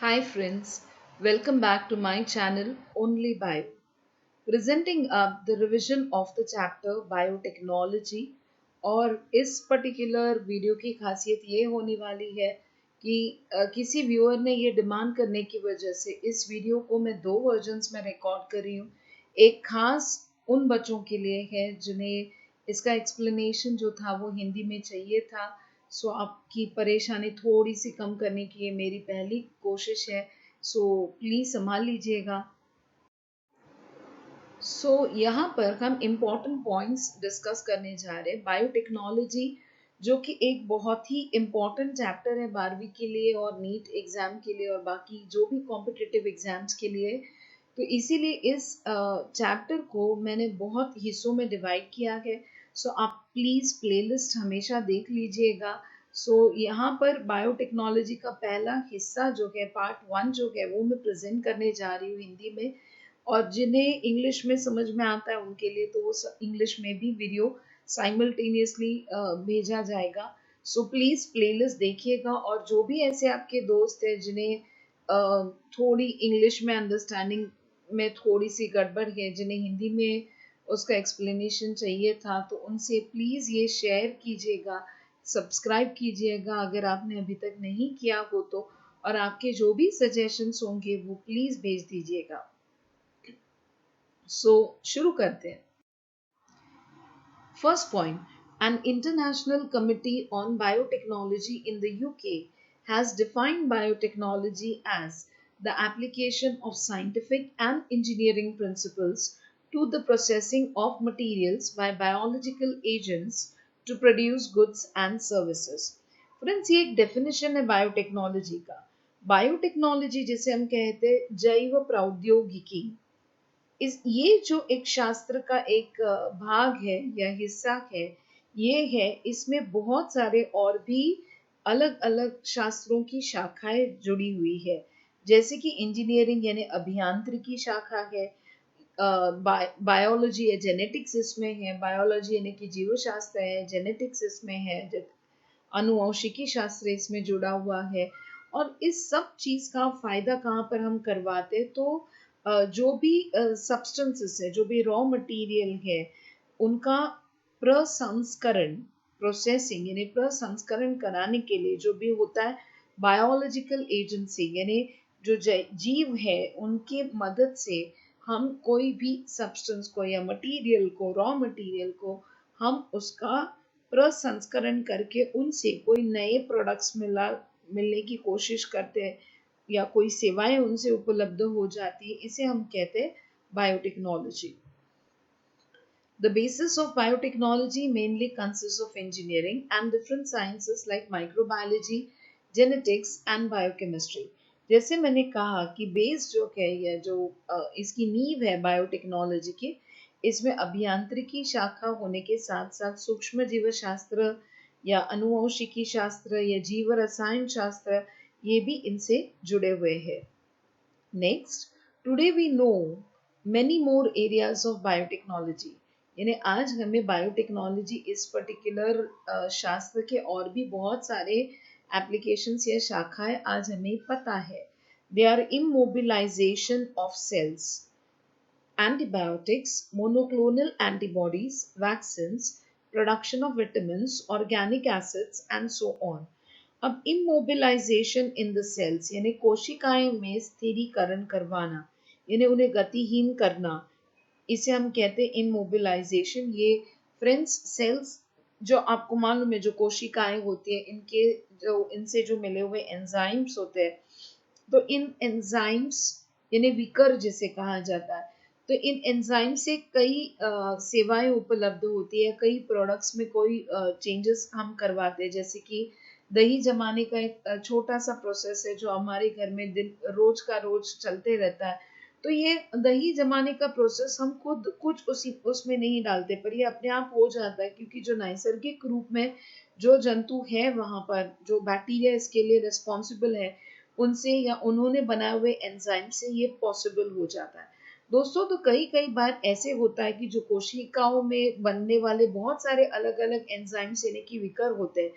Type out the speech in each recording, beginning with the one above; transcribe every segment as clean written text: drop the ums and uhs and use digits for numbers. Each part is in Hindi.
Hi friends, welcome back to my channel Only Bio. Presenting up the revision of the chapter Biotechnology और इस पर्टिकुलर वीडियो की खासियत ये होने वाली है कि किसी व्यूअर ने ये डिमांड करने की वजह से इस वीडियो को मैं दो वर्जन्स में रिकॉर्ड कर रही हूँ। एक खास उन बच्चों के लिए है जिन्हें इसका एक्सप्लेनेशन जो था वो हिंदी में चाहिए था। सो आपकी परेशानी थोड़ी सी कम करने की ये मेरी पहली कोशिश है। सो प्लीज़ संभाल लीजिएगा। यहाँ पर हम इम्पोर्टेंट पॉइंट्स डिस्कस करने जा रहे हैं। बायोटेक्नोलॉजी जो कि एक बहुत ही इम्पोर्टेंट चैप्टर है 12वीं के लिए और नीट एग्ज़ाम के लिए और बाकी जो भी कॉम्पिटिटिव एग्ज़ाम्स के लिए। तो इसीलिए इस चैप्टर को मैंने बहुत हिस्सों में डिवाइड किया है। आप प्लीज़ प्लेलिस्ट हमेशा देख लीजिएगा। यहाँ पर बायोटेक्नोलॉजी का पहला हिस्सा जो है पार्ट 1 जो है वो मैं प्रेजेंट करने जा रही हूँ हिंदी में, और जिन्हें इंग्लिश में समझ में आता है उनके लिए तो वो इंग्लिश में भी वीडियो साइमल्टेनियसली भेजा जाएगा। प्लीज़ प्लेलिस्ट देखिएगा, और जो भी ऐसे आपके दोस्त हैं जिन्हें थोड़ी इंग्लिश में अंडरस्टैंडिंग में थोड़ी सी गड़बड़ है, जिन्हें हिंदी में उसका एक्सप्लेनेशन चाहिए था, तो उनसे प्लीज़ ये शेयर कीजिएगा, सब्सक्राइब कीजिएगा अगर आपने अभी तक नहीं किया हो तो, और आपके जो भी सजेशंस होंगे वो प्लीज़ भेज दीजिएगा। शुरू करते हैं। First point, an international committee on biotechnology in the UK has defined biotechnology as the application of scientific and engineering principles to the processing of materials by biological agents to produce goods and services. Friends, ये एक definition है बायोटेक्नोलॉजी का। बायोटेक्नोलॉजी जिसे हम कहते हैं जैव प्रौद्योगिकी, इस ये जो एक शास्त्र का एक भाग है या हिस्सा है, ये है, इसमें बहुत सारे और भी अलग अलग शास्त्रों की शाखाएं जुड़ी हुई है। जैसे कि इंजीनियरिंग यानी अभियांत्रिकी शाखा है, बायोलॉजी है, जेनेटिक्स इसमें है, बायोलॉजी यानी कि जीव शास्त्र है, जेनेटिक्स इसमें है, अनुवंशिकी शास्त्र इसमें जुड़ा हुआ है। और इस सब चीज का फायदा कहाँ पर हम करवाते, तो जो भी सब्सटेंसेस है, जो भी रॉ मटेरियल है, उनका प्रसंस्करण, प्रोसेसिंग यानी प्रसंस्करण कराने के लिए जो भी होता है बायोलॉजिकल एजेंसी यानी जो जीव है उनके मदद से हम कोई भी सब्सटेंस को या मटेरियल को, रॉ मटेरियल को, हम उसका प्रसंस्करण करके उनसे कोई नए प्रोडक्ट्स मिलने की कोशिश करते हैं या कोई सेवाएं उनसे उपलब्ध हो जाती है, इसे हम कहते हैं biotechnology. The basis of biotechnology mainly consists of engineering and different sciences like microbiology, genetics and biochemistry. जैसे मैंने कहा कि बेस जो है या जो इसकी नींव है बायोटेक्नोलॉजी की, इसमें अभियांत्रिकी शाखा होने के साथ साथ सूक्ष्म जीव शास्त्र या अनुवंशिकी शास्त्र या जीव रसायन शास्त्र ये भी इनसे जुड़े हुए हैं। Next, today we know many more areas of biotechnology, यानी आज हमें बायोटेक्नोलॉजी इस पर्टिकुलर शास्त्र के और भी बहुत सारे एप्लीकेशंस या शाखाएं आज हमें पता है। They are immobilization of cells, antibiotics, monoclonal antibodies, vaccines, production of vitamins, organic acids and so on. अब immobilization in the cells यानी कोशिकाएं में स्थिरीकरण करवाना यानी उन्हें गतिहीन करना, इसे हम कहते हैं immobilization। ये फ्रेंड्स सेल्स जो आपको मालूम है, जो कोशिकाएं होती है, इनके जो इनसे जो मिले हुए एंजाइम्स होते हैं, तो इन एंजाइम्स यानी विकर जिसे कहा जाता है, तो इन एंजाइम से कई सेवाएं उपलब्ध होती है, कई प्रोडक्ट्स में कोई चेंजेस हम करवाते हैं। जैसे कि दही जमाने का एक छोटा सा प्रोसेस है जो हमारे घर में दिन रोज का रोज चलते रहता है। तो ये दही जमाने का प्रोसेस हम खुद कुछ उसमें नहीं डालते, पर ये अपने आप हो जाता है, क्योंकि जो नैसर्गिक रूप में जो जंतु है वहां पर, जो बैक्टीरिया इसके लिए रिस्पॉन्सिबल है, उनसे या उन्होंने बनाए हुए एंजाइम से ये पॉसिबल हो जाता है। दोस्तों, तो कई कई बार ऐसे होता है कि जो कोशिकाओं में बनने वाले बहुत सारे अलग अलग एंजाइम्स यानी कि विकर होते हैं,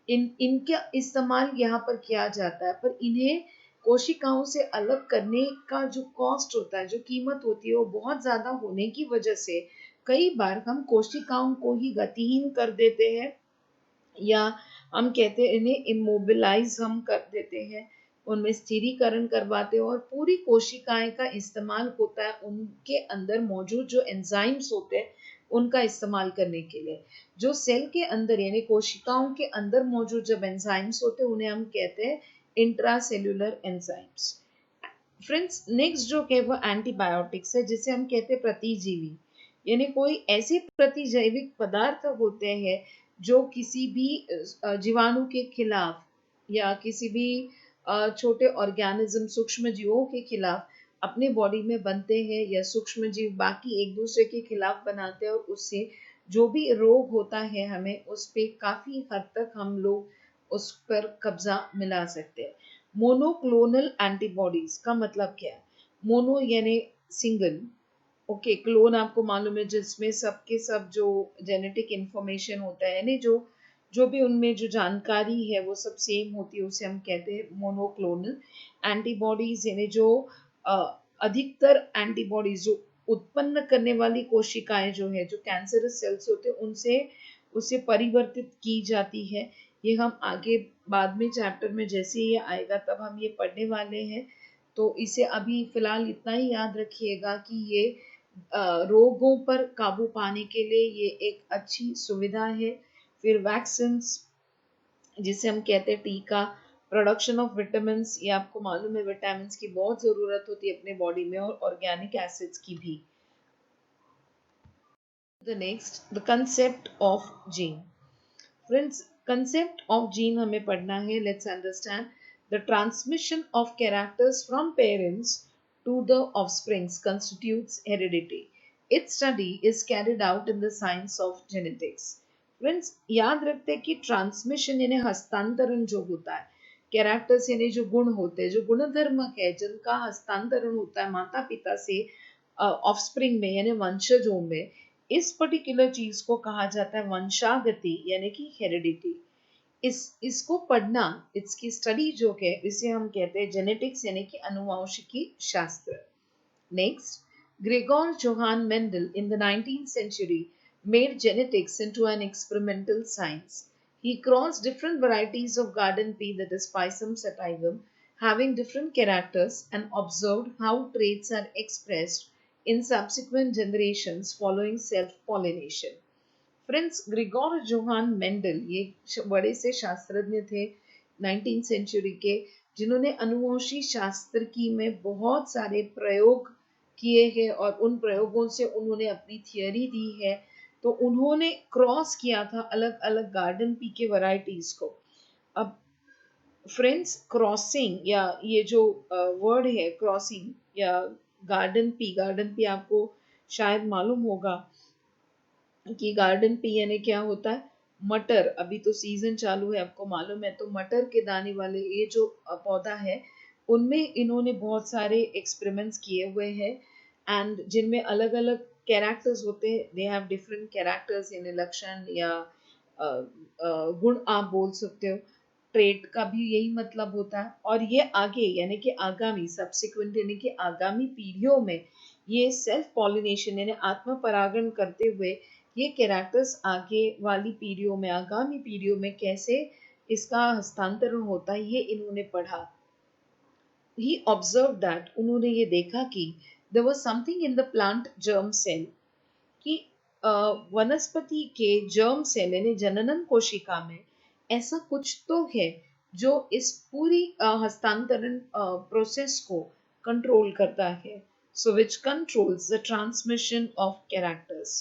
इनका इस्तेमाल यहाँ पर किया जाता है, पर इन्हें कोशिकाओं से अलग करने का जो कॉस्ट होता है, जो कीमत होती है, वो बहुत ज्यादा होने की वजह से कई बार हम कोशिकाओं को ही गतिहीन कर देते हैं, या हम कहते हैं इन्हें इमोबिलाइज हम कर देते हैं, उनमें स्थिरीकरण करवाते हैं, और पूरी कोशिकाएं का इस्तेमाल होता है उनके अंदर मौजूद जो एंजाइम्स होते हैं उनका इस्तेमाल करने के लिए। जो सेल के अंदर यानी कोशिकाओं के अंदर मौजूद जब एंजाइम्स होते हैं उन्हें हम कहते हैं इंट्रासेल्यूलर एंजाइम्स। फ्रेंड्स, नेक्स्ट जो है वो एंटीबायोटिक्स है, जिसे हम कहते हैं प्रतिजीवी, यानी कोई ऐसे प्रतिजैविक पदार्थ होते हैं जो किसी भी जीवाणु के खिलाफ या किसी भी छोटे ऑर्गेनिज्म सूक्ष्म जीवों के खिलाफ अपने बॉडी में बनते हैं, या सूक्ष्म जीव बाकी एक दूसरे के खिलाफ बनाते हैं, और उससे जो भी रोग होता है हमें उस पे काफी हद तक हम लोग उस पर कब्जा मिला सकते हैं। मोनोक्लोनल एंटीबॉडीज का मतलब क्या है? मोनो यानी सिंगल, ओके, क्लोन आपको मालूम है जिसमें सबके सब जो जेनेटिक इंफॉर्मेशन होता है, यानी जो जो भी उनमें जो जानकारी है वो सब सेम होती है, उसे हम कहते हैं मोनोक्लोनल एंटीबॉडीज। यानी जो अ, अधिकतर एंटीबॉडीज जो उत्पन्न करने वाली कोशिकाएं जो है, जो कैंसरस सेल्स होते हैं, उनसे उसे परिवर्तित की जाती है। ये हम आगे बाद में चैप्टर में जैसे ये आएगा तब हम ये पढ़ने वाले हैं, तो इसे अभी फिलहाल इतना ही याद रखिएगा कि ये रोगों पर काबू पाने के लिए ये एक अच्छी सुविधा है। फिर वैक्सीन, जिसे हम कहते हैं टीका, प्रोडक्शन ऑफ विटामिन, ये आपको मालूम है विटामिन की बहुत जरूरत होती है अपने बॉडी में, और ऑर्गेनिक एसिड्स की भी। The next, the concept of gene. Friends, concept of gene हमें पढ़ना है। Let's understand the transmission of characters from parents to the offsprings constitutes heredity. Its study is carried out in the science of genetics. Friends, याद रखते हैं कि ट्रांसमिशन यानी हस्तांतरण जो होता है, कैरेक्टर्स यानी जो गुण होते हैं, जो गुणधर्म है जिनका हस्तांतरण होता है माता पिता से ऑफस्प्रिंग में यानी वंशजों में, इस पर्टिकुलर चीज को कहा जाता है वंशागति यानी कि हेरिडिटी। इसको पढ़ना, इसकी स्टडी जो है इसे हम कहते हैं जेनेटिक्स यानी कि अनुवांशिकी शास्त्र। Next, Gregor Johan Mendel in the 19th century made genetics into an experimental science. He crossed different varieties of garden pea, that is Pisum sativum, having different characters, and observed how traits are expressed in subsequent generations following self-pollination. Friends, Grigor Johan Mendel ये बड़े से शास्त्रज्ञ थे 19th सेंचुरी के, जिन्होंने अनुवंशी शास्त्र की में बहुत सारे प्रयोग किए हैं, और उन प्रयोगों से उन्होंने अपनी थियोरी दी है। तो उन्होंने क्रॉस किया था अलग अलग गार्डन पी के वैरायटीज को। अब फ्रेंड्स, क्रॉसिंग या ये जो वर्ड है क्रॉसिंग या गार्डन पी आपको शायद मालूम होगा कि गार्डन पी यानी क्या होता है। मटर, अभी तो सीजन चालू है आपको मालूम है, तो मटर के दाने वाले ये जो पौधा है उनमें इन्होंने बहुत सारे एक्सपेरिमेंट्स किए हुए हैं, एंड जिनमें अलग अलग कैरेक्टर्स होते हैं, दे हैव डिफरेंट कैरेक्टर्स यानी लक्षण या गुण आप बोल सकते हो। ट्रेट का भी यही मतलब होता है, और ये आगे यानी कि आगामी सब्सिक्वेंट यानी कि आगामी पीढ़ियों में ये सेल्फ पॉलिनेशन यानी आत्म परागण करते हुए ये कैरेक्टर्स आगे वाली पीढ़ियों में, आगामी पीढ़ियों में कैसे इसका हस्तांतरण होता है ये इन्होंने पढ़ा। He observed that, उन्होंने ये देखा कि there was something in the plant germ cell, कि वनस्पति के जर्म सेल यानी जननन कोशिका में ऐसा कुछ तो है जो इस पूरी हस्तांतरण प्रोसेस को कंट्रोल करता है, so which controls the transmission of characters.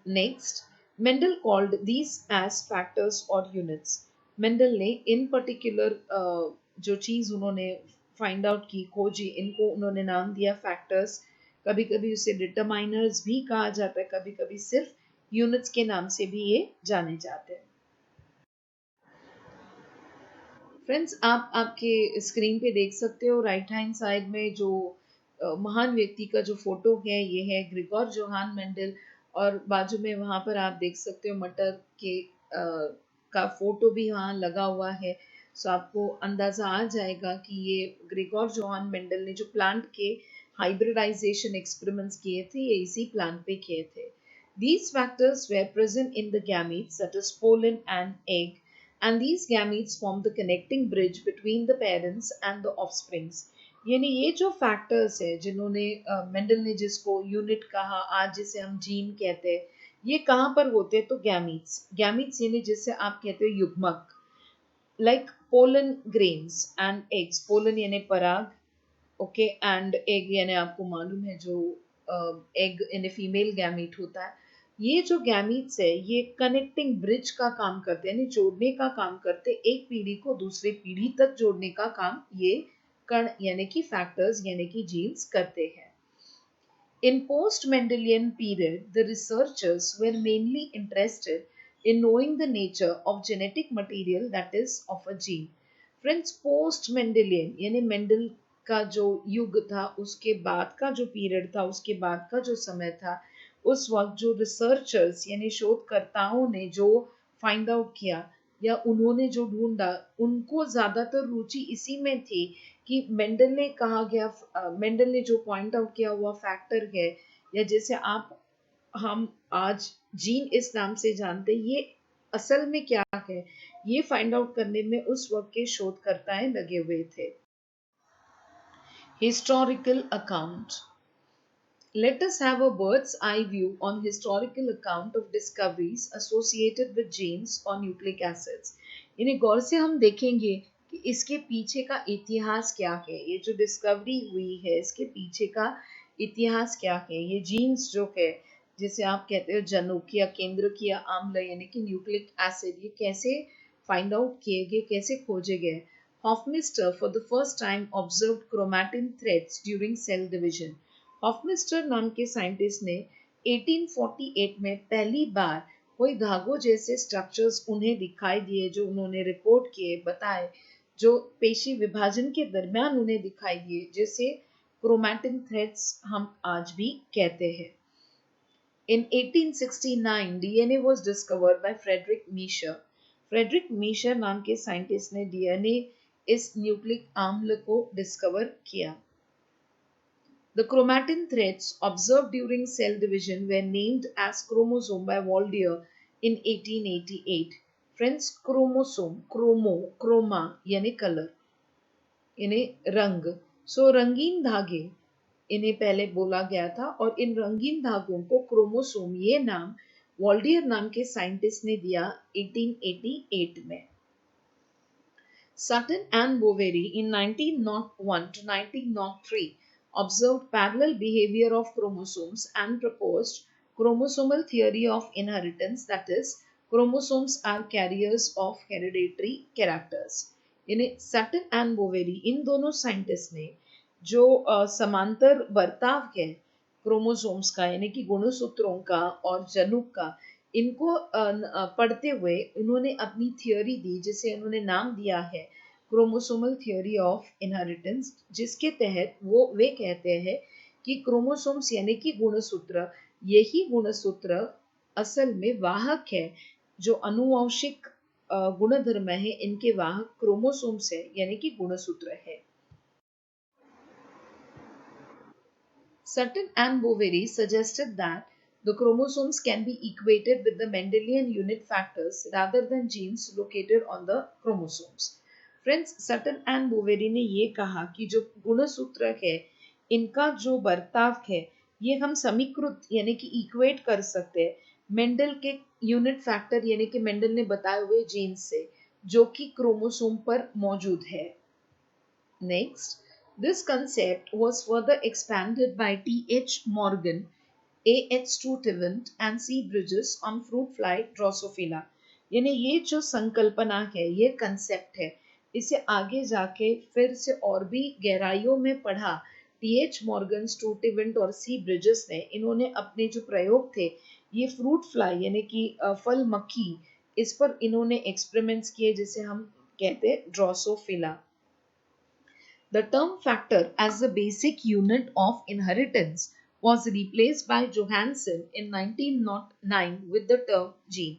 Next, Mendel called these as factors or units. Mendel ने इन पर्टिकुलर जो चीज उन्होंने फाइंड आउट की, खोजी, इनको उन्होंने नाम दिया फैक्टर्स। कभी कभी उसे डिटरमाइनर्स भी कहा जाता है, कभी कभी सिर्फ यूनिट्स के नाम से भी ये जाने जाते हैं। फ्रेंड्स, आप आपके स्क्रीन पे देख सकते हो राइट हैंड साइड में जो महान व्यक्ति का जो फोटो है ये है ग्रिगोर जोहान मेंडल, और बाजू में वहां पर आप देख सकते हो मटर के का फोटो भी वहां लगा हुआ है। सो आपको अंदाजा आ जाएगा कि ये ग्रेगोर जोहान मेंडल ने जो प्लांट के हाइब्रिडाइजेशन एक्सपेरिमेंट्स किए थे ये इसी प्लांट पे किए थे. These factors were present in the gametes, that is pollen and egg, and these gametes form the connecting bridge between the parents and the offsprings. यानी ये जो फैक्टर्स है जिन्होंने मेंडल ने जिसको यूनिट कहा, आज जिसे हम जीन कहते हैं, ये कहाँ पर होते हैं? तो गैमीट्स. गैमीट्स यानी जिससे आप कहते हो युग्मक, like pollen grains and eggs. pollen यानी पराग, ओके, एंड एग यानी आपको मालूम है जो एग यानी फीमेल गैमीट होता है. ये जो गैमीट्स है ये कनेक्टिंग ब्रिज का काम करते हैं, यानी जोड़ने का काम करते हैं, एक पीढ़ी को दूसरी पीढ़ी तक जोड़ने का काम ये कण यानी कि फैक्टर्स यानी कि जीन्स करते हैं. In post-Mendelian period, the researchers were mainly interested in knowing the nature of genetic material, that is of a gene. Friends, post-Mendelian यानी मेंडल का जो युग था उसके बाद का जो पीरियड था, उसके बाद का जो समय था, उस वक्त जो रिसर्चर्स यानी शोधकर्ताओं ने जो फाइंड आउट किया या उन्होंने जो ढूंढा, उनको ज्यादातर रुचि इसी में थी कि मेंडल ने कहा गया, मेंडल ने जो पॉइंट आउट किया हुआ फैक्टर है, या जैसे आप हम आज जीन इस नाम से जानते हैं, ये असल में क्या है, ये फाइंड आउट करने में उस वक्त के शोधकर्ताएं लगे हुए थे. Historical account. Let us have a bird's eye view on historical account of discoveries associated with genes or nucleic acids. यानी गौर से हम देखेंगे कि इसके पीछे का इतिहास क्या है, ये जो डिस्कवरी हुई है इसके पीछे का इतिहास क्या है, ये जीन्स जो है जिसे आप कहते हो जनुक या केंद्रकीय आम्ल यानी कि न्यूक्लिक एसिड, ये कैसे फाइंड आउट किए गए, कैसे खोजे गए. Hofmeister for the first time observed chromatin threads during cell division. Hofmeister नाम के साइंटिस्ट ने 1848 में पहली बार कोई धागों जैसे स्ट्रक्चर्स उन्हें दिखाई दिए, जो उन्होंने रिपोर्ट किए, बताए, जो पेशी विभाजन के दरमियान उन्हें दिखाई दिए, जैसे क्रोमैटिन थ्रेड्स हम आज भी कहते हैं. In 1869, DNA was discovered by Frederick Miescher. Frederick Miescher नाम के साइंटिस्ट ने डीएनए इस न्यूक्लिक आम्ल को डिस्कवर किया. The chromatin threads observed during cell division were named as chromosome by Waldeyer in 1888. Friends, chromosome, chroma यानी कलर यानी रंग. सो रंगीन धागे इन्हें पहले बोला गया था और इन रंगीन धागों को क्रोमोसोम ये नाम वॉल्डियर नाम के साइंटिस्ट ने दिया 1888 में. Sutton and Boveri in 1901 to 1903 observed parallel behavior of chromosomes and proposed chromosomal theory of inheritance, that is, chromosomes are carriers of hereditary characters. यानी सटन एंड बोवेरी इन दोनों साइंटिस्ट ने जो समांतर बर्ताव है क्रोमोसोम्स का यानी कि गुणसूत्रों का और जनुक का, इनको पढ़ते हुए उन्होंने अपनी थियोरी दी जिसे उन्होंने नाम दिया है क्रोमोसोमल थियोरी ऑफ इनहेरिटेंस, जिसके तहत वे कहते हैं कि क्रोमोसोम्स यानी कि गुणसूत्र, यही गुणसूत्र असल में वाहक है, जो अनुवांशिक गुणधर्म है इनके वाहक क्रोमोसोम्स है यानी कि गुणसूत्र है. Sutton and Boveri suggested that the chromosomes can be equated with the Mendelian unit factors rather than genes located on the chromosomes. Friends, Sutton and Boveri ने ये कहा कि जो गुणसूत्र है इनका जो बर्ताव है ये हम समीकृत यानी कि इक्वेट कर सकते हैं मेंडल के यूनिट फैक्टर यानी कि मेंडल ने बताए हुए जीन्स से, जो कि क्रोमोसोम पर मौजूद है. Next, this concept was further expanded by T.H. Morgan, A.H. Stuyvesant and C. Bridges on fruit fly Drosophila. यानी ये जो संकल्पना है, ये कंसेप्ट है, इसे आगे जाके फिर से और भी गहराइयों में पढ़ा टी.एच. मॉर्गन, स्टूटिवेंट और सी ब्रिजेस ने. इन्होंने अपने जो प्रयोग थे ये फ्रूट फ्लाई यानी कि फल मक्खी, इस पर इन्होंने एक्सपेरिमेंट्स किए जिसे हम कहते हैं Drosophila. The term factor as the basic unit of inheritance was replaced by Johansen in 1909 with the term gene.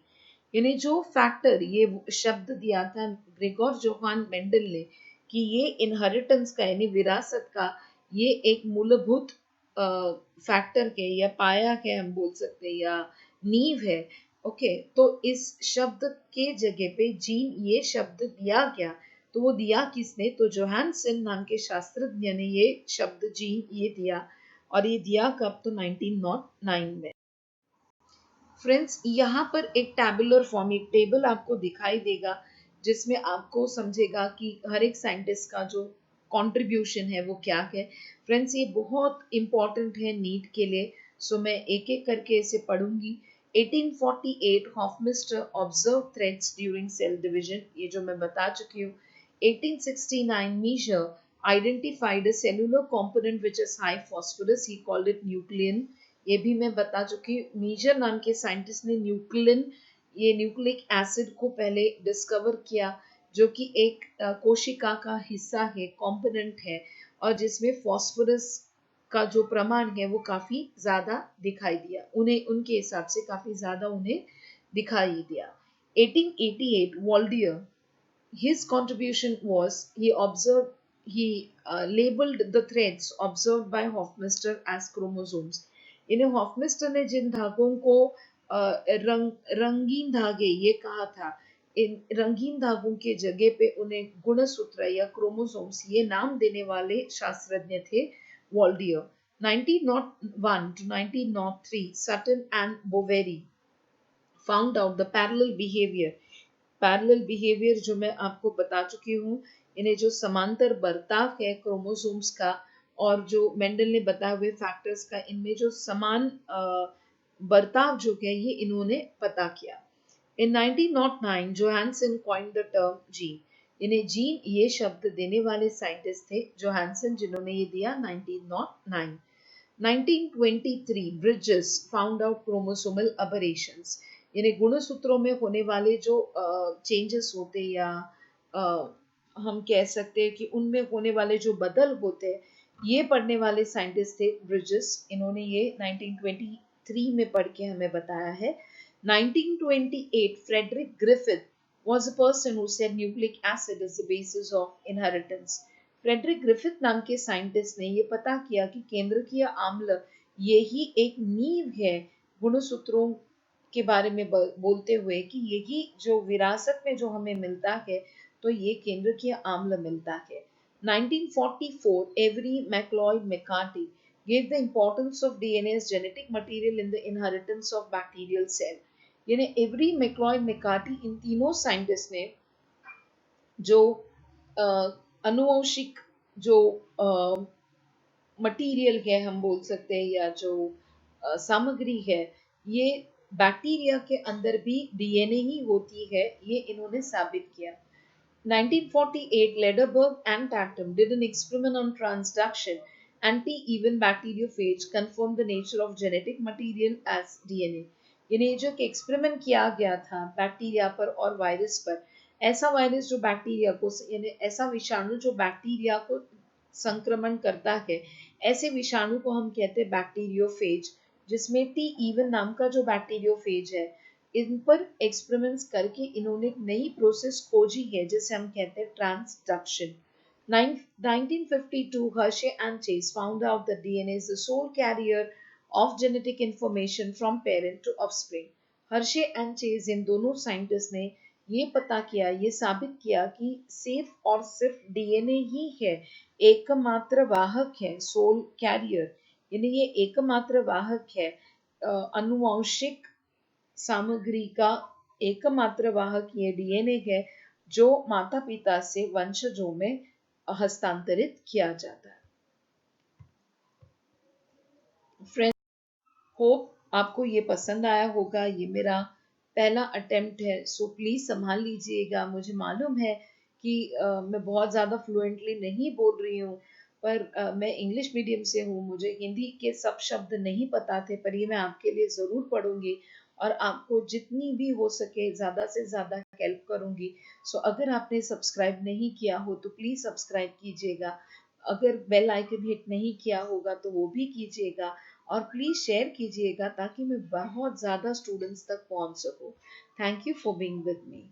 यानी जो फैक्टर ये शब्द दिया था ग्रेगोर जोहान मेंडल ने कि ये इनहेरिटेंस का यानी विरासत का ये एक मूलभूत फैक्टर के या पाया है हम बोल सकते हैं या नींव है। ओके, तो इस शब्द के जगह पे जीन ये शब्द दिया गया, तो वो दिया किसने? तो जोहानसन नाम के शास्त्रज्ञ ने ये शब्द जीन ये दिया, और ये दिया कब? तो 1909 में। फ्रेंड्स, यहाँ पर एक टैबुलर फॉर्म, एक टेबल आपको दिखाई देगा जिसमें आपको समझेगा कि हर एक साइंटिस्ट का जो कंट्रीब्यूशन है वो क्या है। फ्रेंड्स, ये बहुत इंपॉर्टेंट है नीट के लिए, सो मैं एक एक करके इसे पढ़ूंगी। 1848 Hofmeister observe threads during cell division, ये जो मैं बता चुकी हूँ। 1869 Miescher identified a cellular component which is high phosphorus, he called it nuclein, ये भी मैं बता चुकी हूँ। मीजर नाम के साइंटिस्ट ने न्यूक्लिन, ये न्यूक्लिक एसिड को पहले डिस्कवर किया, जो कि एक कोशिका का हिस्सा है, कंपोनेंट है, और जिसमें फॉस्फोरस का जो प्रमाण है वो काफी ज्यादा दिखाई दिया उन्हें, उनके हिसाब से काफी ज्यादा उन्हें दिखाई दिया। 1888 वॉल्डियर, his contribution was he labeled the threads observed by Hofmeister as chromosomes. इन्हें हॉफमिस्टर ने जिन धागों को रंगीन धागे ये कहा था, इन रंगीन धागों के जगह पे उन्हें गुणसूत्र या क्रोमोसोम्स ये नाम देने वाले शास्त्रज्ञ थे वॉल्डियर। 1901 to 1903 Sutton and Boveri found out the parallel behaviour जो मैं आपको बता चुकी हूँ, इन्हें जो समांतर बर्ताव है क्रोमोसोम्स का और जो मेंडल ने बताए हुए फैक्टर्स का, इनमें जो समान बर्ताव जो है ये इन्होंने पता किया। इन 1909 Johansson coined the term gene, इन्हें जीन ये शब्द देने वाले साइंटिस्ट थे जोहानसन, जिन्होंने ये दिया 1909। 1923 ब्रिजेस फाउंड आउट क्रोमोसोमल अबरेशंस, यानी गुणसूत्रों में होने वाले जो चेंजेस होते या हम कह सकते हैं कि उनमें होने वाले जो बदल होते हैं, ये पढ़ने वाले साइंटिस्ट थे ब्रिजेस, इन्होंने ये 1923 में पढ़ के हमें बताया है। 1928 Frederick Griffith was a person who said nucleic acid is the basis of inheritance. Frederick Griffith नाम के साइंटिस्ट ने ये पता किया कि केंद्रकीय आम्ल यही एक नींव है गुणसूत्रों के बारे में बोलते हुए कि यही जो विरासत में जो हमें मिलता है, तो ये केंद्रकीय आम्ल मिलता है। 1944 every MacLeod McCarthy gave the importance of DNA as genetic material in the inheritance of bacterial cell. यानी एवरी मैक्लॉयड मैकार्टी, इन तीनों साइंटिस्ट ने जो अनुवंशिक जो मटेरियल है हम बोल सकते हैं या जो सामग्री है, ये बैक्टीरिया के अंदर भी डीएनए ही होती है, ये इन्होंने साबित किया। 1948 Lederberg and Tatum did an experiment on transduction anti-even bacteriophage confirmed the nature of genetic material as DNA. यानी जो कि एक्सपेरिमेंट किया गया था बैक्टीरिया पर और वायरस पर, ऐसा वायरस जो बैक्टीरिया को यानी ऐसा विषाणु जो बैक्टीरिया को संक्रमण करता है, ऐसे विषाणु को हम कहते हैं बैक्टीरियोफेज, जिसमें टी इवन नाम का जो बैक्टीरियोफेज है, इन पर एक्सपेरिमेंट्स करके इन्होंने एक नई प्रोसेस खोजी है जिसे हम कहते हैं transduction. 1952 Hershey and Chase found out that DNA is the sole carrier of genetic information from parent to offspring. Hershey and Chase इन दोनों साइंटिस्ट ने ये पता किया, ये साबित किया कि सिर्फ और सिर्फ डीएनए ही है एकमात्र वाहक है, सोल कैरियर, यानी ये एकमात्र वाहक है अनुवांशिक सामग्री का एकमात्र वाहक ये डीएनए है जो माता पिता से वंशजों में हस्तांतरित किया जाता है। फ्रेंड्स, होप आपको ये पसंद आया होगा, ये मेरा पहला अटेम्प्ट है, सो प्लीज संभाल लीजिएगा। मुझे मालूम है कि मैं बहुत ज़्यादा फ्लुएंटली नहीं बोल रही हूँ, पर मैं इंग्लिश मीडियम से हूँ, मुझे हिंदी के सब शब्द नहीं पता थे, पर ये मैं आपके लिए ज़रूर पढ़ूंगी और आपको जितनी भी हो सके ज़्यादा से ज़्यादा हेल्प करूंगी। सो अगर आपने सब्सक्राइब नहीं किया हो तो प्लीज़ सब्सक्राइब कीजिएगा, अगर बेल आइकन हिट नहीं किया होगा तो वो भी कीजिएगा, और प्लीज़ शेयर कीजिएगा ताकि मैं बहुत ज़्यादा स्टूडेंट्स तक पहुंच सकूं। Thank you for being with me.